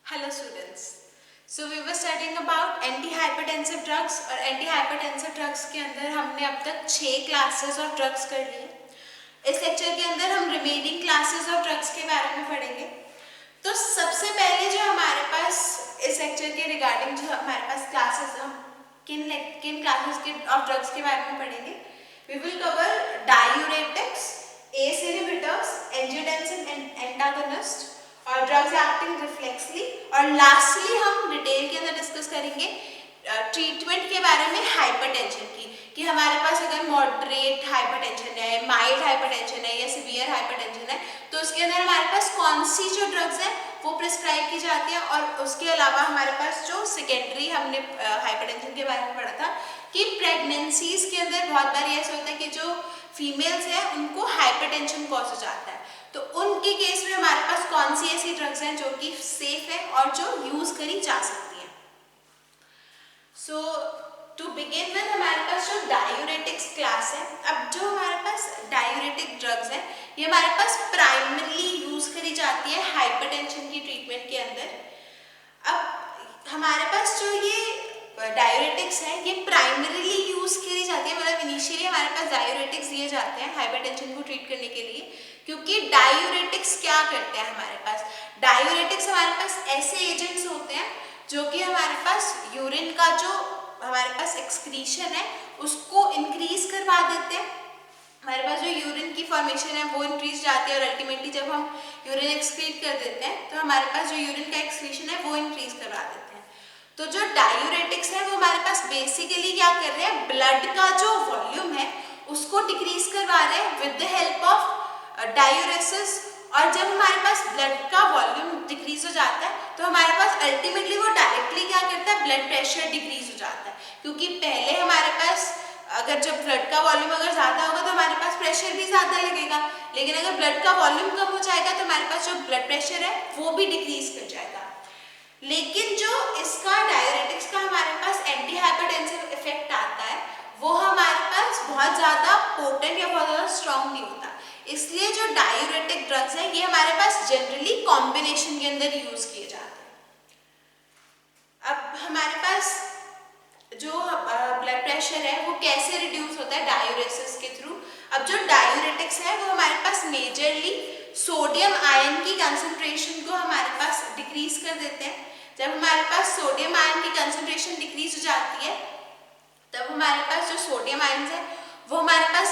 Hello students. So we were studying about antihypertensive drugs और antihypertensive drugs के अंदर हमने अब तक 6 क्लासेस ऑफ ड्रग्स कर लिए। इस लेक्चर के अंदर हम रिमेनिंग क्लासेस ऑफ ड्रग्स के बारे में पढ़ेंगे। तो सबसे पहले जो हमारे पास इस लेक्चर के रिगार्डिंग जो हमारे पास क्लासेस हम किन क्लासेस के ऑफ ड्रग्स के बारे में पढ़ेंगे। We will cover diuretics, ACE inhibitors, angiotensin antagonist और ड्रग्स एक्टिंग रिफ्लेक्सली और लास्टली हम डिटेल के अंदर डिस्कस करेंगे ट्रीटमेंट के बारे में हाइपरटेंशन की कि हमारे पास अगर मॉडरेट हाइपरटेंशन है, माइल्ड हाइपरटेंशन है या सीवियर हाइपरटेंशन है तो उसके अंदर हमारे पास कौन सी जो ड्रग्स हैं वो प्रिस्क्राइब की जाती है। और उसके अलावा हमारे पास जो सेकेंडरी हमने हाइपरटेंशन के बारे में पढ़ा था कि प्रेगनेंसीज के अंदर बहुत बार ऐसा होता है कि जो फीमेल्स हैं उनको हाइपरटेंशन कॉज हो जाता है, तो उनके केस में हमारे पास कौन सी ऐसी ड्रग्स हैं जो कि सेफ है और जो यूज करी जा सकती हैं। सो टू बिगिन विद हमारे पास जो डायूरेटिक्स क्लास है, अब जो हमारे पास डायूरेटिक ड्रग्स हैं ये हमारे पास प्राइमरीली यूज करी जाती है हाइपरटेंशन की ट्रीटमेंट के अंदर। अब हमारे पास जो ये डायूरेटिक्स है ये प्राइमरीली यूज करी जाती है, मतलब इनिशियली हमारे पास डायूरेटिक्स दिए जाते हैं हाइपरटेंशन को ट्रीट करने के लिए, क्योंकि डायूरेटिक्स क्या करते हैं हमारे पास, डायूरेटिक्स हमारे पास ऐसे एजेंट्स होते हैं जो कि हमारे पास यूरिन का जो हमारे पास एक्सक्रीशन है उसको इंक्रीज करवा देते हैं। हमारे पास जो यूरिन की फॉर्मेशन है वो इंक्रीज जाती है और अल्टीमेटली जब हम यूरिन एक्सक्रीट कर देते हैं तो हमारे पास जो यूरिन का एक्सक्रीशन है वो इंक्रीज करवा देते हैं। तो जो डायूरेटिक्स है वो हमारे पास बेसिकली क्या कर रहे हैं, ब्लड का जो वॉल्यूम है उसको डिक्रीज करवा रहे हैं with the help of diuresis. और जब हमारे पास ब्लड का वॉल्यूम डिक्रीज हो जाता है तो हमारे पास अल्टीमेटली वो डायरेक्टली क्या करता है, ब्लड प्रेशर डिक्रीज हो जाता है, क्योंकि पहले हमारे पास अगर जब ब्लड का वॉल्यूम अगर ज़्यादा होगा तो हमारे पास प्रेशर भी ज़्यादा लगेगा, लेकिन अगर ब्लड का वॉल्यूम कम हो जाएगा तो हमारे पास जो ब्लड प्रेशर है वो भी डिक्रीज कर जाएगा। लेकिन जो इसका डायूरेटिक्स का हमारे पास एंटी हाइपरटेंसिव इफेक्ट आता है वो हमारे पास बहुत ज़्यादा पोटेंट या बहुत ज़्यादा स्ट्रॉन्ग नहीं होता, इसलिए जो डायूरेटिक ड्रग्स हैं ये हमारे पास जनरली कॉम्बिनेशन के अंदर यूज किए जाते हैं। अब हमारे पास जो ब्लड प्रेशर है वो कैसे रिड्यूस होता है, डायूरेसिस के थ्रू। अब जो डायूरेटिक्स है वो हमारे पास मेजरली सोडियम आयन की कंसंट्रेशन को हमारे पास डिक्रीज कर देते हैं। जब हमारे पास सोडियम आयन की कंसंट्रेशन डिक्रीज हो जाती है तब हमारे पास जो सोडियम आयन्स है वो हमारे पास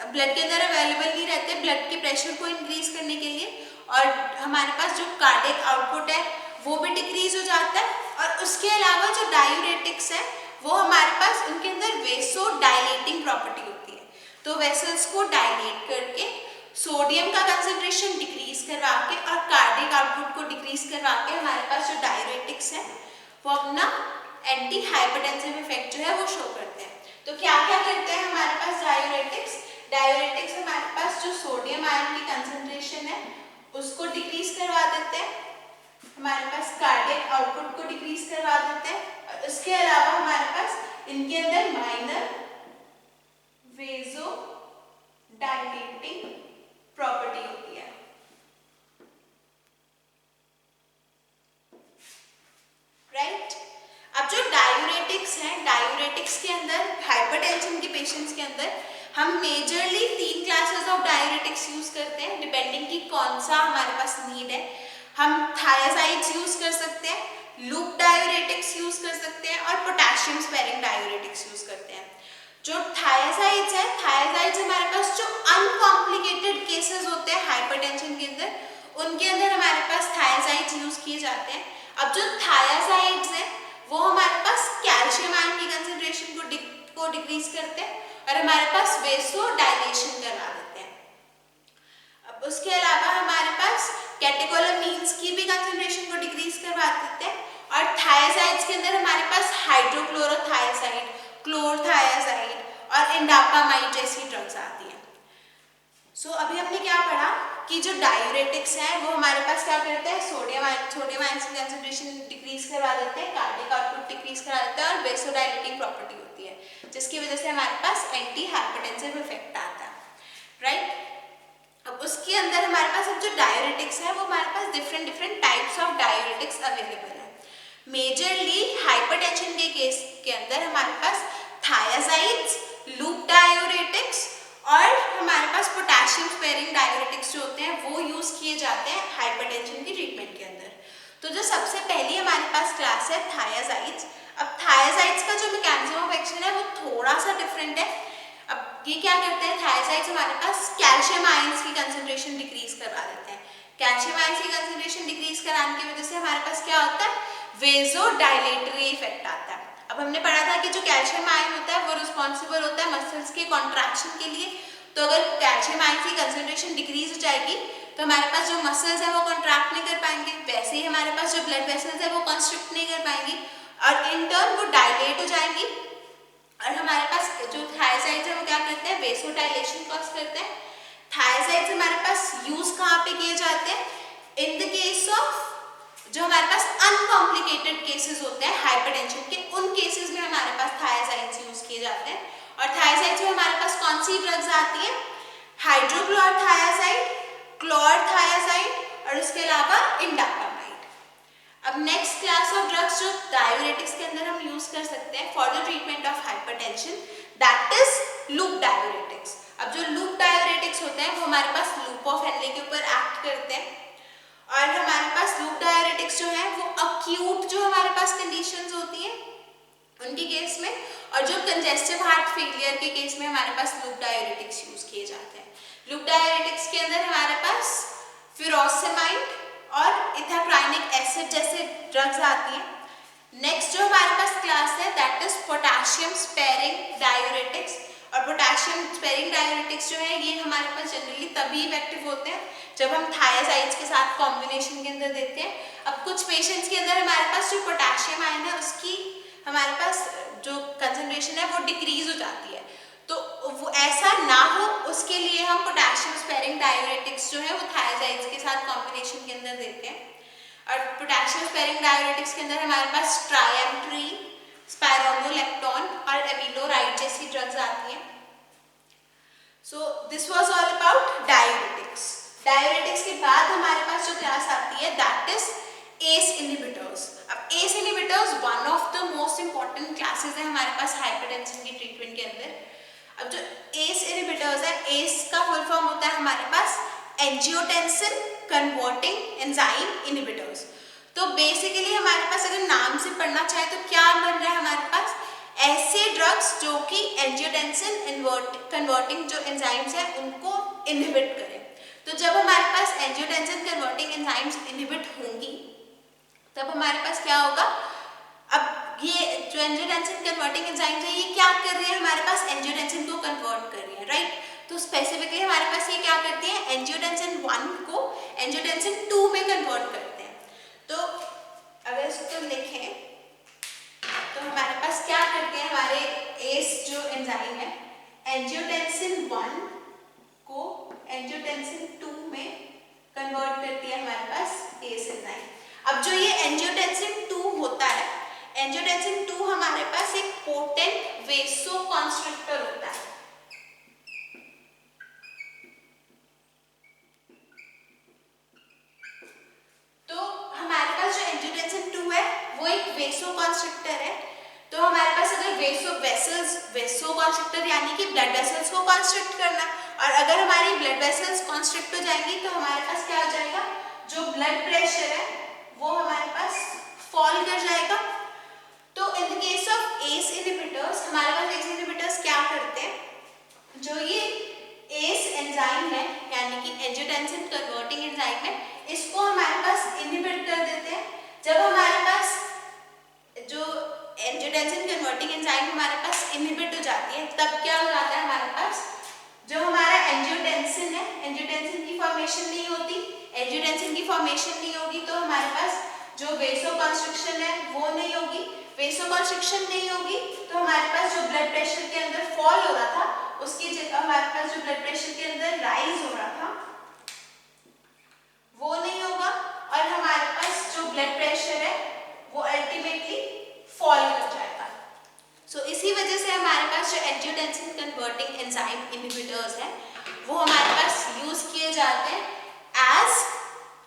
ब्लड के अंदर अवेलेबल नहीं रहते ब्लड के प्रेशर को इंक्रीज करने के लिए, और हमारे पास जो कार्डियक आउटपुट है वो भी डिक्रीज हो जाता है। और उसके अलावा जो डायूरेटिक्स है वो हमारे पास उनके अंदर वेसो डायलेटिंग प्रॉपर्टी होती है, तो वेसल्स को डायलेट करके सोडियम का कंसंट्रेशन डिक्रीज करवा के और कार्डियक आउटपुट को डिक्रीज करवा के हमारे पास जो डायूरेटिक्स है वो अपना एंटी हाइपरटेंसिव इफेक्ट जो है वो शो करते हैं। तो क्या क्या करते हैं हमारे पास डायूरेटिक्स, डायूरेटिक्स हमारे पास जो सोडियम आयन की कंसंट्रेशन है उसको डिक्रीज करवा देते हैं, हमारे पास कार्डियक आउटपुट को डिक्रीज करवा देते हैं, और उसके अलावा हमारे पास इनके अंदर माइनर वेसो डायलेटिंग प्रॉपर्टी होती है। राइट, अब जो डायूरेटिक्स हैं, डायूरेटिक्स के अंदर हाइपरटेंशन के पेशेंट्स के अंदर हम majorly 3 classes of diuretics use करते हैं डिपेंडिंग कि कौन सा हमारे पास नीड है। हम थायाजाइड्स यूज कर सकते हैं, लूप डायूरेटिक्स यूज कर सकते हैं और पोटेशियम स्पेरिंग डायूरेटिक्स यूज करते हैं। जो थायाजाइड्स है, थायाजाइड्स हमारे पास जो अनकॉम्प्लिकेटेड केसेस होते हैं हाइपरटेंशन के अंदर उनके अंदर हमारे पास थायाजाइड्स यूज किए जाते हैं। अब जो थायाजाइड्स हैं वो हमारे पास कैल्शियम आयन की कंसंट्रेशन को डिक्रीज करते हैं और हमारे पास वेसो डायलेशन करवा देते हैं। अब उसके अलावा हमारे पास कैटेकोलामीन्स की भी कंसंट्रेशन को डिक्रीज करवा देते हैं, और थायाजाइड्स के अंदर हमारे पास हाइड्रोक्लोरोथायाजाइड, क्लोरथायाजाइड और इंडापामाइड जैसी ड्रग्स आती हैं। सो अभी हमने क्या पढ़ा कि जो डायूरेटिक्स हैं वो हमारे पास क्या करते हैं, सोडियम आयन की कंसंट्रेशन डिक्रीज करवा देते हैं, कार्डियक आउटपुट डिक्रीज करा देते हैं और वेसोडाइलेटिंग प्रॉपर्टी होती है जिसकी वजह से हमारे पास एंटी हाइपरटेंसिव इफेक्ट आता है। राइट, अब उसके अंदर हमारे पास अब जो डायूरेटिक्स है वो हमारे पास different types of diuretics available है। मेजरली हाइपरटेंशन के केस के अंदर हमारे पास थायाजाइड्स, लूप डायूरेटिक्स और हमारे पास पोटेशियम स्पेयरिंग डायूरेटिक्स जो होते हैं वो यूज किए जाते हैं हाइपरटेंशन की ट्रीटमेंट के अंदर। तो जो सबसे पहली हमारे पास क्लास है थायाजाइड्स। अब थायाजाइड्स का जो मैकेनिज्म ऑफ एक्शन है वो थोड़ा सा डिफरेंट है। अब ये क्या करते हैं, थायाजाइड्स हमारे पास कैल्शियम आयंस की कंसंट्रेशन डिक्रीज करवा देते हैं। कैल्शियम आयंस की कंसंट्रेशन डिक्रीज कराने की वजह से हमारे पास क्या होता है, वेजोडाइलेटरी इफेक्ट आता है। अब हमने पढ़ा था कि जो कैल्शियम आयन होता है वो रिस्पॉन्सिबल होता है मसल्स के कॉन्ट्रैक्शन के लिए। तो अगर कैल्शियम आयन की कंसंट्रेशन डिक्रीज हो जाएगी तो हमारे पास जो मसल्स है वो कॉन्ट्रैक्ट नहीं कर पाएंगे, वैसे ही हमारे पास जो ब्लड वेसल्स है वो कंस्ट्रिक्ट नहीं कर पाएंगी और इन टर्न वो डायलेट हो जाएंगी। और हमारे पास जो थायाजाइड्स है वो क्या करते हैं, वेसोडाइलेशन कॉज करते हैं। थायाजाइड्स हमारे पास यूज कहाँ पे किए जाते हैं, इन द केस ऑफ जो हमारे पास अनकॉम्प्लिकेटेड केसेस होते हैं हाइपरटेंशन के, उन केसेस में हमारे पास थायाजाइड्स यूज किए जाते हैं। और थायाजाइड्स में हमारे पास कौन सी ड्रग्स आती है, हाइड्रोक्लोरथायाजाइड, क्लोरथायाजाइड और उसके अलावा इंडापामाइड। अब नेक्स्ट क्लास ऑफ ड्रग्स जो डायूरेटिक्स के अंदर हम यूज कर सकते हैं for the treatment of hypertension, that is loop diuretics. अब जो लूप डायूरेटिक्स होते हैं वो हमारे पास लूप ऑफ हेनले के ऊपर एक्ट करते हैं और हमारे पास लूप डायूरेटिक्स जो है वो अक्यूट जो हमारे पास कंडीशंस होती हैं उनके केस में, और जो कंजेस्टिव हार्ट फेलियर के केस में हमारे पास लूप डायूरेटिक्स यूज किए जाते हैं। लूप डायूरेटिक्स के अंदर हमारे पास फ्यूरोसेमाइड और इथाक्राइनिक एसिड जैसे ड्रग्स आती हैं। नेक्स्ट जो हमारे पास क्लास है that is potassium sparing diuretics. और पोटेशियम स्पेयरिंग डायूरेटिक्स जो है ये हमारे पास जनरली तभी इफेक्टिव होते हैं जब हम थायाजाइड्स के साथ कॉम्बिनेशन के अंदर देते हैं। अब कुछ पेशेंट्स के अंदर हमारे पास जो पोटेशियम आयन है उसकी हमारे पास जो कंसंट्रेशन है वो डिक्रीज हो जाती है, तो वो ऐसा ना हो उसके लिए हम पोटेशियम स्पेयरिंग डायूरेटिक्स जो है वो थायाजाइड्स के साथ कॉम्बिनेशन के अंदर देते हैं। और पोटेशियम स्पेयरिंग डायूरेटिक्स के अंदर हमारे पास ट्राइएम्ट्रीन, स्पाइरोनोलेक्टोन और एमिलोराइड जैसी ड्रग्स आती हैं। So this was all about diuretics. Diuretics के बाद हमारे पास जो क्लास आती है दैट इज एस इनहिबिटर्स। अब S inhibitors one of the most important classes है हमारे पास हाइपरटेंशन की ट्रीटमेंट के अंदर। अब जो एस इनहिबिटर्स है, एस का फुल फॉर्म होता है हमारे पास एंजियोटेंसिन कन्वर्टिंग एंजाइम इनहिबिटर्स। तो बेसिकली हमारे पास अगर नाम से पढ़ना चाहे तो क्या बन रहा है हमारे पास, ऐसे ड्रग्स जो कि एंजियोटेंसिन कन्वर्टिंग जो एंजाइम्स हैं उनको इनहिबिट करें। तो जब हमारे पास एंजियोटेंसिन कन्वर्टिंग एंजाइम्स इनहिबिट होंगी तब हमारे पास क्या होगा, अब ये जो एंजियोटेंसिन कन्वर्टिंग एंजाइम्स है ये क्या कर रही है, हमारे पास एंजियोटेंसिन को कन्वर्ट कर रही है, राइट। तो स्पेसिफिकली हमारे पास ये क्या करती है, एंजियोटेंसिन 1 को एंजियोटेंसिन 2 में कन्वर्ट करते हैं। तो अगर इसको लिखें तो हमारे पास क्या करते हैं, हमारे एस जो एंजाइम है एंजियोटेंसिन 1 को एंजियोटेंसिन 2 में कन्वर्ट करती है हमारे पास एस एंजाइम। अब जो ये एंजियोटेंसिन 2 होता है, एंजियोटेंसिन 2 हमारे पास एक पोटेंट वेसोकॉन्स्ट्रिक्टर होता है। तो हमारे पास जो एंजियोटेंसिन 2 है वो एक वेसोकॉन्स्ट्रिक्टर है। तो हमारे पास अगर वेसोकॉन्स्ट्रिक्टर यानी कि ब्लड वेसल्स को कॉन्स्ट्रिक्ट करना, और अगर हमारी ब्लड वेसल्स कॉन्स्ट्रिक्ट हो जाएंगी तो हमारे पास क्या हो जाएगा, जो ब्लड प्रेशर है वो हमारे पास फॉल कर जाएगा। तो in the case of S inhibitors हमारे पास एस इनहिबिटर्स क्या करते हैं, जो ये एस एंजाइम है यानी कि एंजियोटेंसिन कन्वर्टिंग एंजाइम है, इसको हमारे पास इनहिबिट कर देते हैं। जब हमारे पास जो एंजियोटेंसिन कन्वर्टिंग एंजाइम हमारे पास इनहिबिट हो जाती है तब क्या हो जाता है, हमारे पास जो हमारा एंजियोटेंसिन है, एंजियोटेंसिन की फॉर्मेशन नहीं होती। एंजियोटेंसिन की फॉर्मेशन नहीं होगी तो हमारे पास जो वेसोकॉन्स्ट्रिक्शन है वो नहीं होगी। वेसोकॉन्स्ट्रिक्शन नहीं होगी तो हमारे पास जो ब्लड प्रेशर के अंदर फॉल हो रहा था उसकी जगह हमारे पास जो ब्लड प्रेशर के अंदर राइज हो रहा था वो नहीं होगा, और हमारे पास जो ब्लड प्रेशर है वो अल्टीमेटली फॉल कर जाएगा। सो इसी वजह से हमारे पास जो एंजियोटेंसिन कन्वर्टिंग एंजाइम इनहिबिटर्स हैं वो हमारे पास यूज किए जाते हैं एज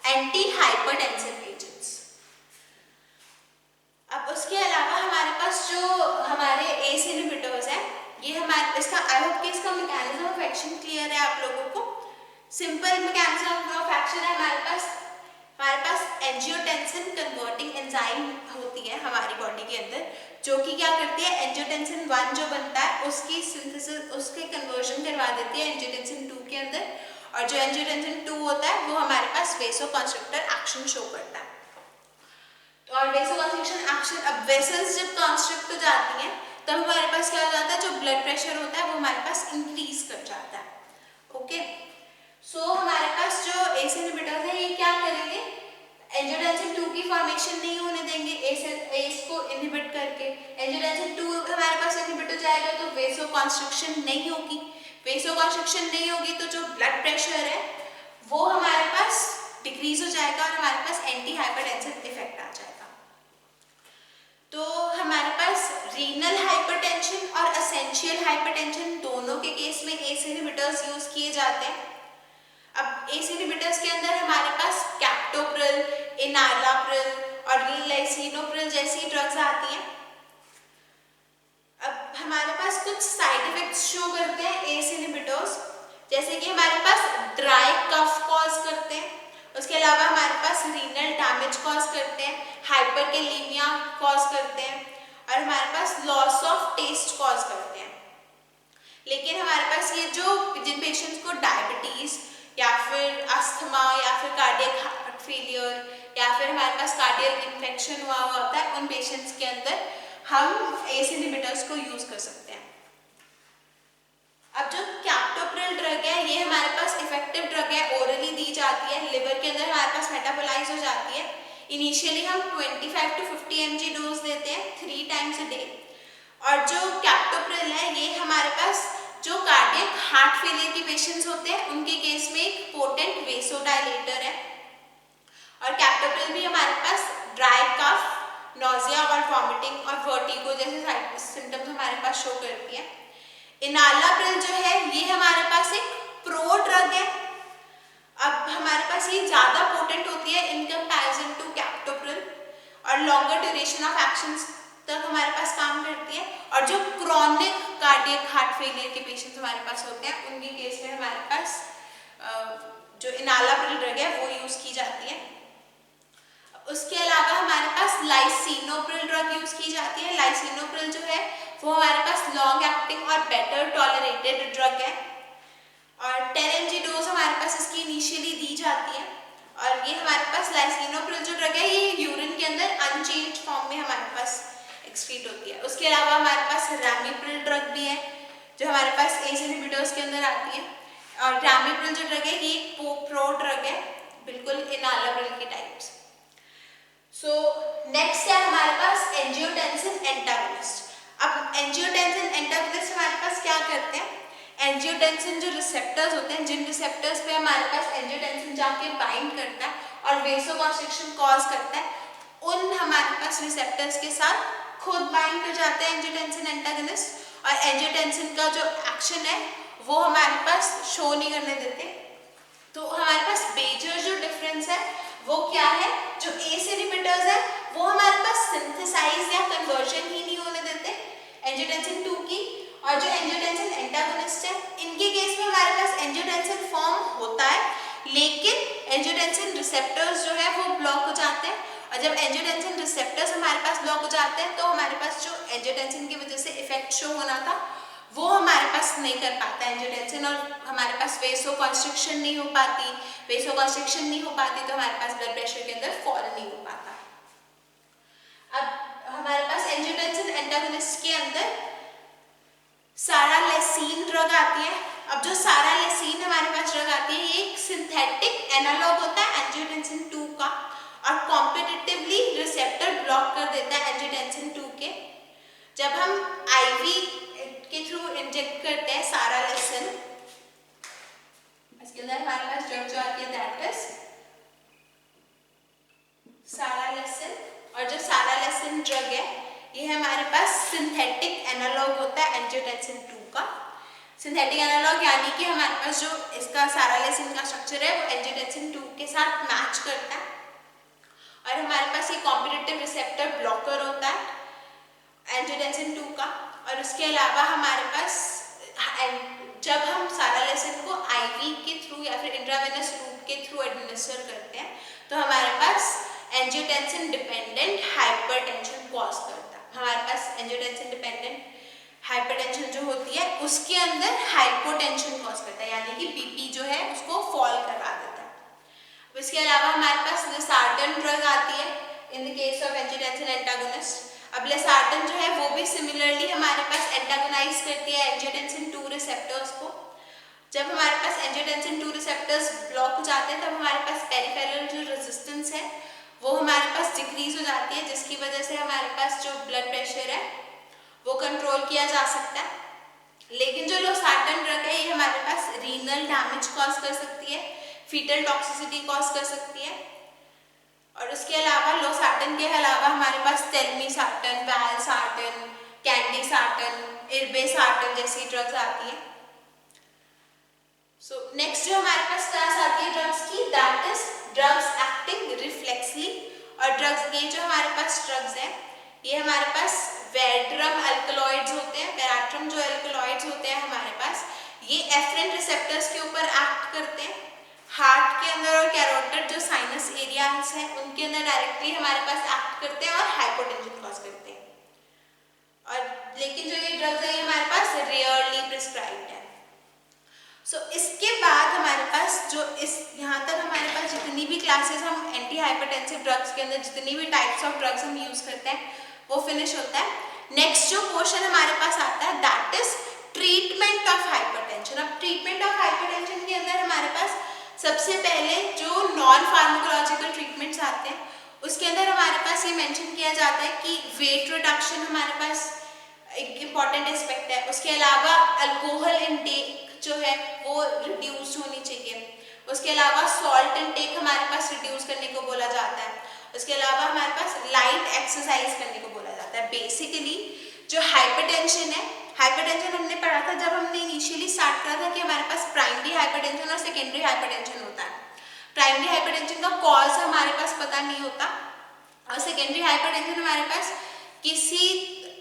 एंटी हाइपरटेंसिव एजेंट्स। अब उसके अलावा हमारे पास जो हमारे एस इनहिबिटर्स हैं ये हमारे इसका आई होप कि इसका मैकेनिज्म ऑफ एक्शन क्लियर है आप लोगों को। सिंपल मैकेनिज्म ऑफ एक्शन है हमारे पास एंजियोटेंसिन कन्वर्टिंग एंजाइम होती है हमारी बॉडी के अंदर जो कि क्या करती है एंजियोटेंसिन 1 जो बनता है उसकी सिंथेसिस उसके कन्वर्जन करवा देती है एंजियोटेंसिन 2 के अंदर, और जो एंजियोटेंसिन 2 होता है वो हमारे पास वेसोकंस्ट्रिक्टर एक्शन शो करता है। और वेसोकंस्ट्रिक्शन एक्शन, अब वेसल्स जब कंस्ट्रिक्ट हो जाती हैं तब हमारे पास क्या हो जाता है जो ब्लड प्रेशर होता है वो हमारे पास इंक्रीज कर जाता है। ओके, सो हमारे पास जो एस इनहिबिटर्स है ये क्या करेंगे एंजियोटेंसिन 2 की फॉर्मेशन नहीं होने देंगे एस को इनहिबिट करके। एंजियोटेंसिन 2 हमारे पास इनहिबिट हो जाएगा तो वेसोकंस्ट्रिक्शन नहीं होगी, वेसोकंस्ट्रिक्शन नहीं होगी तो जो ब्लड प्रेशर है वो हमारे पास डिक्रीज हो जाएगा और हमारे पास एंटी हाइपरटेंसिव इफेक्ट आ जाएगा। तो हमारे पास रीनल हाइपरटेंशन और एसेंशियल हाइपरटेंशन दोनों के केस में एस इनहिबिटर्स यूज किए जाते हैं। अब एस इनहिबिटर्स के अंदर हमारे पास कैप्टोप्रिल, एनालाप्रिल और लिसाइनोप्रिल जैसी ड्रग्स आती हैं। अब हमारे पास कुछ साइड इफेक्ट्स शो करते हैं एस इनहिबिटर्स, जैसे कि हमारे पास ड्राई कफ कॉज करते हैं, उसके अलावा हमारे पास रीनल डैमेज कॉज करते हैं, हाइपरकैलेमिया कॉज करते हैं और हमारे पास लॉस ऑफ टेस्ट कॉज करते हैं। लेकिन हमारे पास ये जो जिन पेशेंट्स को डायबिटीज या फिर अस्थमा या फिर कार्डियक हार्ट फेलियर या फिर हमारे पास कार्डियक इन्फेक्शन हुआ होता है उन पेशेंट्स के अंदर हम एस इनहिबिटर्स को यूज कर सकते हैं। अब जो कैप्टोप्रिल ड्रग है ये हमारे पास इफेक्टिव ड्रग है, ओरली दी जाती है, लिवर के अंदर हमारे पास मेटाबोलाइज हो जाती है। इनिशियली हम 25 to 50 mg डोज देते हैं 3 टाइम्स अ डे। और जो कैप्टोप्रिल है ये हमारे पास जो कार्डियक हार्ट फेलियर के पेशेंट्स होते हैं उनके केस में एक पोटेंट वेसोडाइलेटर है। और कैप्टोप्रिल भी हमारे पास ड्राई कफ, नोजिया और वॉमिटिंग और वर्टिगो जैसे सिम्टम्स हमारे पास शो करती है। एनालाप्रिल जो है ये हमारे पास एक प्रो ड्रग है। अब हमारे पास ये ज्यादा पोटेंट होती है इन कंपैरिजन टू कैप्टोप्रिल और लॉन्गर ड्यूरेशन ऑफ एक्शंस तक हमारे पास काम करती है। और जो क्रॉनिक कार्डियक हार्ट फेलियर के पेशेंट्स हमारे पास होते हैं उनके केस में हमारे पास जो एनालाप्रिल ड्रग है वो यूज की जाती है। उसके अलावा हमारे पास लाइसिनोप्रिल ड्रग यूज की जाती है। लाइसिनोप्रिल जो है वो हमारे पास लॉन्ग एक्टिंग और बेटर टॉलरेटेड ड्रग है और 10 mg डोज हमारे पास इसकी इनिशियली दी जाती है। और ये हमारे पास लाइसिनोप्रिल जो ड्रग है ये यूरिन के अंदर अनचेंज्ड फॉर्म में हमारे पास एक्सक्रीट होती है। उसके अलावा हमारे पास रैमिप्रिल ड्रग भी है जो हमारे पास एस इनहिबिटर्स के अंदर आती है। और रैमिप्रिल जो ड्रग है ये प्रो ड्रग है, बिल्कुल एनालाप्रिल के टाइप्स। सो नेक्स्ट है हमारे पास एंजियोटेंसिन एंटागोनिस्ट। अब एंजियोटेंसिन एंटागोनिस्ट हमारे पास क्या करते हैं, एंजियोटेंसिन जो रिसेप्टर्स होते हैं जिन रिसेप्टर्स पे हमारे पास एंजियोटेंसिन जाके बाइंड करता है और वेसोकंस्ट्रिक्शन कॉज करता है उन हमारे पास रिसेप्टर्स के साथ खुद बाइंड कर जाते हैं एंजियोटेंसिन एंटागोनिस्ट और एंजियोटेंसिन का जो एक्शन है वो हमारे पास शो नहीं करने देते। तो हमारे पास मेजर जो डिफरेंस है वो क्या है, जो एस इनहिबिटर्स है वो हमारे पास सिंथेसाइज या कन्वर्जन ही नहीं होने देते एंजियोटेंसिन 2 की, और जो एंजियोटेंसिन एंटागोनिस्ट है इनके केस में हमारे पास एंजियोटेंसिन फॉर्म होता है लेकिन एंजियोटेंसिन रिसेप्टर्स जो है वो ब्लॉक हो जाते हैं। और जब एंजियोटेंसिन रिसेप्टर्स हमारे पास ब्लॉक हो जाते हैं तो हमारे पास जो एंजियोटेंसिन की वजह से इफेक्ट शो होना था वो हमारे पास नहीं कर पाता एंजियोटेंसिन और हमारे पास वेसोकंस्ट्रिक्शन नहीं हो पाती। वेसोकंस्ट्रिक्शन नहीं हो पाती तो हमारे पास ब्लड प्रेशर के अंदर फॉल नहीं हो पाता। अब हमारे पास एंजियोटेंसिन एंटागोनिस्ट के अंदर सारालेसिन ड्रग आती है। अब जो सारालेसिन हमारे पास ड्रग आती है ये एक सिंथेटिक एनालॉग होता है एंजियोटेंसिन 2 का और कॉम्पिटिटिवली रिसेप्टर ब्लॉक कर देता है एंजियोटेंसिन 2 के। जब हम आईवी के थ्रू इंजेक्ट करते हैं सारालेसिन, इसके अंदर हमारे पास ड्रग जो आती है दैट इज सारालेसिन। और जो सारालेसिन ड्रग है ये है हमारे पास सिंथेटिक एनालॉग होता है एंजियोटेंसिन 2 का। सिंथेटिक एनालॉग यानी कि हमारे पास जो इसका सारा लेसिन का स्ट्रक्चर है वो एंजियोटेंसिन 2 के साथ मैच करता है, और हमारे पास ये कॉम्पिटिटिव रिसेप्टर ब्लॉकर होता है एंजियोटेंसिन 2 का। और उसके अलावा हमारे पास जब हम सारा लेसिन को आईवी के थ्रू या फिर इंट्रावेनस रूट के थ्रू एडमिनिस्टर करते हैं तो हमारे पास एंजियोटेंसिन डिपेंडेंट हाइपरटेंशन कॉज करता है। हमारे पास एंजियोटेंसिन डिपेंडेंट हाइपरटेंशन जो होती है उसके अंदर हाइपोटेंशन कॉज करता है, यानी कि बीपी जो है उसको फॉल करवा देता है। इसके अलावा हमारे पास लेसार्टन ड्रग आती है in the case of angiotensin antagonist. अब लेसार्टन जो है वो भी सिमिलरली हमारे पास एंटागोनाइज करती है एंजियोटेंसिन 2 रिसेप्टर्स को। जब हमारे पास एंजियोटेंसिन 2 रिसेप्टर्स ब्लॉक हो जाते हैं तब हमारे पास पेरिफेरल जो रेजिस्टेंस है वो हमारे पास डिक्रीज हो जाती है, जिसकी वजह से हमारे पास जो ब्लड प्रेशर है वो कंट्रोल किया जा सकता है। लेकिन जो लोसार्टन ड्रग है ये हमारे पास रीनल डैमेज कॉज कर सकती है, फीटल टॉक्सिसिटी कॉज कर सकती है। और उसके अलावा लोसार्टन के अलावा हमारे पास टेलमीसार्टन, वालसार्टन, कैंडीसार्टन, इर्बेसार्टन जैसी ड्रग्स आती हैं। सो नेक्स्ट जो हमारे पास क्लास आती है ड्रग्स की, दैट इज ड्रग्स एक्टिंग रिफ्लेक्सली। और ड्रग्स ये जो हमारे पास ड्रग्स हैं ये हमारे पास वेट्रम अल्कलॉइड्स होते हैं। वेट्रम जो अल्कलॉइड्स होते हैं हमारे पास ये एफरेंट रिसेप्टर्स के ऊपर एक्ट करते हैं। हार्ट के अंदर और कैरोटिड जो साइनस एरियाज हैं उनके अंदर डायरेक्टली हमारे पास एक्ट करते हैं और हाइपोटेंशन कॉज करते हैं। और लेकिन जो ये ड्रग्स है ये हमारे पास रेयरली प्रिस्क्राइब्ड है। सो इसके बाद हमारे पास जो इस यहाँ तक हमारे पास जितनी भी क्लासेस हम एंटी हाइपरटेंसिव ड्रग्स के अंदर जितनी भी टाइप्स ऑफ ड्रग्स हम यूज करते हैं वो फिनिश होता है। नेक्स्ट जो पोर्शन हमारे पास आता है that is treatment of hypertension. अब ट्रीटमेंट ऑफ हाइपरटेंशन के अंदर हमारे पास सबसे पहले जो नॉन फार्माकोलॉजिकल ट्रीटमेंट्स आते हैं उसके अंदर हमारे पास ये मेंशन किया जाता है कि वेट रिडक्शन हमारे पास एक इम्पॉर्टेंट एस्पेक्ट है। उसके अलावा अल्कोहल इनटेक जो है वो रिड्यूस होनी चाहिए। उसके अलावा सॉल्ट इनटेक हमारे पास रिड्यूस करने को बोला जाता है। उसके अलावा हमारे पास लाइट एक्सरसाइज करने को बोला जाता है। बेसिकली जो हाइपरटेंशन है, हाइपरटेंशन हमने पढ़ा था जब हमने इनिशियली स्टार्ट करा था कि हमारे पास प्राइमरी हाइपरटेंशन और सेकेंडरी हाइपरटेंशन होता है। प्राइमरी हाइपरटेंशन का कॉज हमारे पास पता नहीं होता और सेकेंडरी हाइपरटेंशन हमारे पास किसी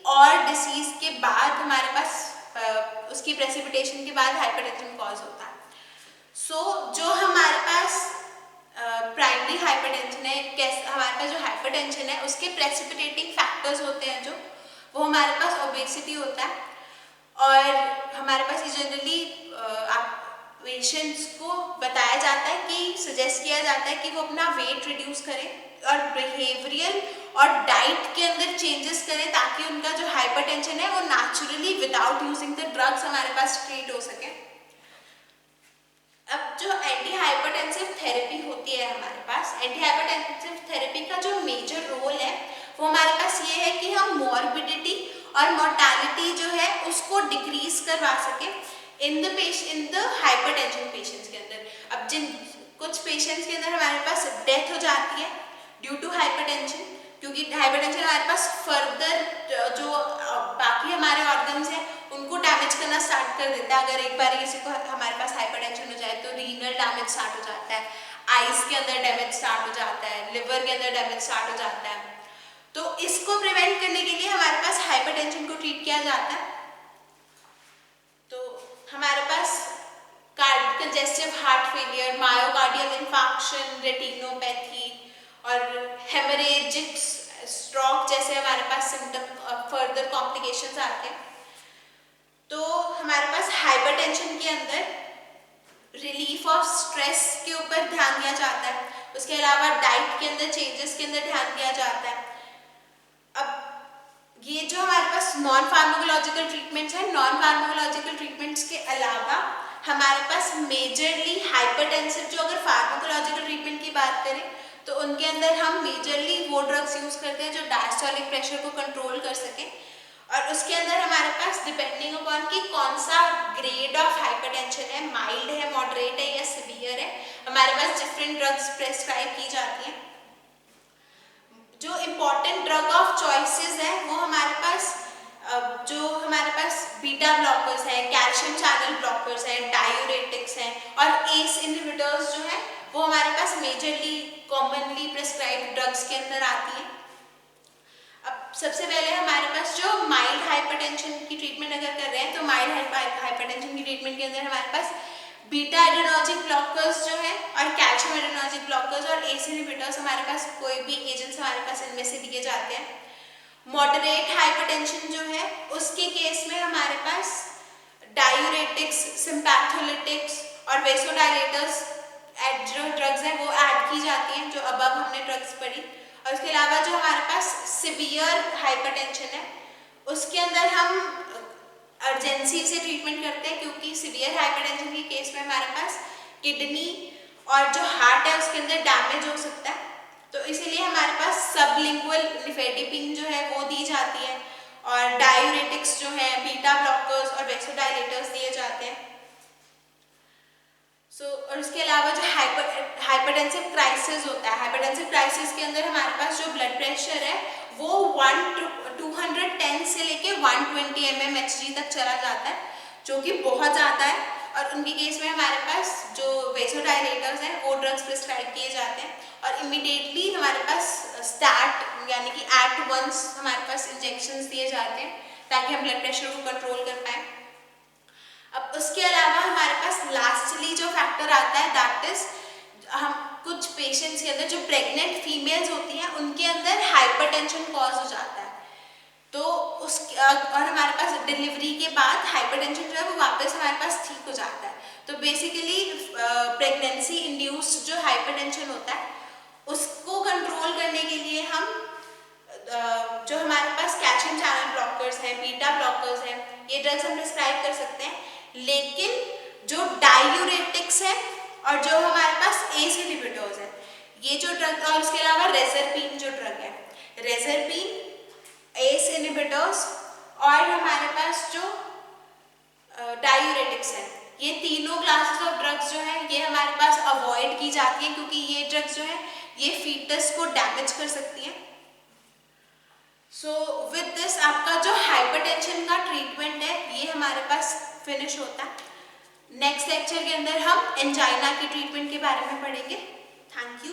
और डिसीज के बाद हमारे पास उसकी प्रेसिपिटेशन के बाद हाइपरटेंशन कॉज होता है। सो जो हमारे पास प्राइमरी हाइपरटेंशन है, कैसे हमारे पास जो हाइपरटेंशन है उसके प्रेसिपिटेटिंग फैक्टर्स होते हैं जो वो हमारे पास ओबेसिटी होता है। और हमारे पास जनरली पेशेंट्स को बताया जाता है कि सजेस्ट किया जाता है कि वो अपना वेट रिड्यूस करें और बिहेवियरल और डाइट के अंदर चेंजेस करें ताकि उनका जो हाइपरटेंशन है वो naturally without using the drugs हमारे पास ट्रीट हो सके। अब जो एंटी हाइपरटेंसिव थेरेपी होती है हमारे पास, एंटी हाइपरटेंसिव थेरेपी का जो मेजर रोल है वो हमारे पास ये है कि हम मॉर्बिडिटी और मोर्टालिटी जो है उसको डिक्रीज करवा सके इन द हाइपरटेंशन पेशेंट्स के अंदर। अब जिन कुछ पेशेंट्स के अंदर हमारे पास डेथ हो जाती है ड्यू टू हाइपरटेंशन, क्योंकि हाइपरटेंशन हमारे पास फर्दर जो बाकी हमारे ऑर्गन्स हैं उनको डैमेज करना स्टार्ट कर देता है। अगर एक बार किसी को हमारे पास हाइपरटेंशन हो जाए तो रीनल डैमेज स्टार्ट हो जाता है, आइज के अंदर डैमेज स्टार्ट हो जाता है, लिवर के अंदर डैमेज स्टार्ट हो जाता है। तो इसको प्रिवेंट करने के लिए हमारे पास हाइपरटेंशन को ट्रीट किया जाता है। तो हमारे पास congestive heart failure, myocardial infarction, retinopathy और हेमरेजिक स्ट्रोक जैसे हमारे पास सिम्टम फर्दर कॉम्प्लिकेशंस आते हैं। तो हमारे पास हाइपरटेंशन के अंदर रिलीफ ऑफ स्ट्रेस के ऊपर ध्यान दिया जाता है। उसके अलावा डाइट के अंदर चेंजेस के अंदर ध्यान दिया जाता है। अब ये जो हमारे पास नॉन फार्माकोलॉजिकल ट्रीटमेंट्स हैं, नॉन फार्माकोलॉजिकल ट्रीटमेंट्स के अलावा हमारे पास मेजरली हाइपरटेंसिव जो अगर फार्माकोलॉजिकल ट्रीटमेंट की बात करें तो उनके अंदर हम मेजरली वो ड्रग्स यूज करते हैं जो डायस्टोलिक प्रेशर को कंट्रोल कर सके। और उसके अंदर हमारे पास डिपेंडिंग अपॉन कि कौन सा ग्रेड ऑफ हाइपरटेंशन है, माइल्ड है, मॉडरेट है या सीवियर है, हमारे पास डिफरेंट ड्रग्स प्रेस्क्राइब की जाती हैं। जो इम्पोर्टेंट ड्रग ऑफ चॉइसेस है वो हमारे कैल्शियम चैनल ब्लॉकर्स हैं, डायूरेटिक्स हैं और एस इनहिबिटर्स जो है वो हमारे पास मेजरली कॉमनली प्रिस्क्राइब्ड ड्रग्स के अंदर आती हैं। अब सबसे पहले हमारे पास जो माइल्ड हाइपरटेंशन की ट्रीटमेंट अगर कर रहे हैं तो माइल्ड हाइपरटेंशन की ट्रीटमेंट के अंदर हमारे पास बीटा एड्रेनर्जिक ब्लॉकर्स जो है और कैल्शियम एड्रेनर्जिक ब्लॉकर्स और एस इनहिबिटर्स हमारे पास कोई भी एजेंट्स हमारे पास इनमें से दिए जाते हैं। मॉडरेट हाइपरटेंशन जो है उसके केस में हमारे पास डायूरेटिक्स, सिम्पैथोलिटिक्स और वेसोडाइलेटर्स जो ड्रग्स हैं वो ऐड की जाती हैं जो अबव हमने ड्रग्स पढ़ी। और उसके अलावा जो हमारे पास सिवियर हाइपरटेंशन है उसके अंदर हम अर्जेंसी से ट्रीटमेंट करते हैं क्योंकि सिवियर हाइपरटेंशन के केस में हमारे पास किडनी और जो हार्ट है उसके अंदर डैमेज हो सकता है, तो इसीलिए हमारे पास सबलिंगुअल निफेडिपिन जो है वो दी जाती है और डायूरेटिक्स जो है, बीटा ब्लॉकर्स और वेसोडाइलेटर्स दिए जाते हैं। और उसके अलावा जो हाइपरटेंसिव क्राइसिस होता है, हाइपरटेंसिव क्राइसिस के अंदर हमारे पास जो ब्लड प्रेशर है वो 210 से लेके 120 mmHg तक चला जाता है जो कि बहुत ज़्यादा है। और उनके केस में हमारे पास जो वेसोडाइलेटर्स हैं वो ड्रग्स प्रिस्क्राइब किए जाते हैं और इमीडिएटली हमारे पास स्टार्ट यानी कि एट वंस हमारे पास इंजेक्शंस दिए जाते हैं ताकि हम ब्लड प्रेशर को कंट्रोल कर पाएँ। अब उसके अलावा हमारे पास लास्टली जो फैक्टर आता है दैट इज हम कुछ पेशेंट्स के अंदर जो प्रेग्नेंट फीमेल्स होती हैं उनके अंदर हाइपरटेंशन कॉज हो जाता है, तो उस और हमारे पास डिलीवरी के बाद हाइपरटेंशन जो है वो वापस हमारे पास ठीक हो जाता है। तो बेसिकली प्रेगनेंसी इंड्यूस्ड जो हाइपरटेंशन होता है उसको कंट्रोल करने के लिए हम जो हमारे पास कैल्शियम चैनल ब्लॉकर्स हैं, बीटा ब्लॉकर्स हैं, ये ड्रग्स हम प्रिस्क्राइब कर सकते हैं। लेकिन जो डायूरेटिक्स है और जो हमारे पास एस इनहिबिटर्स है ये जो ड्रग, और उसके अलावा रेजरपीन जो ड्रग है, रेजरपीन, एस इनहिबिटर्स और हमारे पास जो डायूरेटिक्स है, ये तीनों क्लासेस ऑफ ड्रग्स जो है ये हमारे पास अवॉइड की जाती है क्योंकि ये ड्रग्स जो है ये फीटस को डैमेज कर सकती हैं। सो विद दिस आपका जो हाइपरटेंशन का ट्रीटमेंट है ये हमारे पास फिनिश होता है। नेक्स्ट लेक्चर के अंदर हम एंजाइना की ट्रीटमेंट के बारे में पढ़ेंगे। Thank you.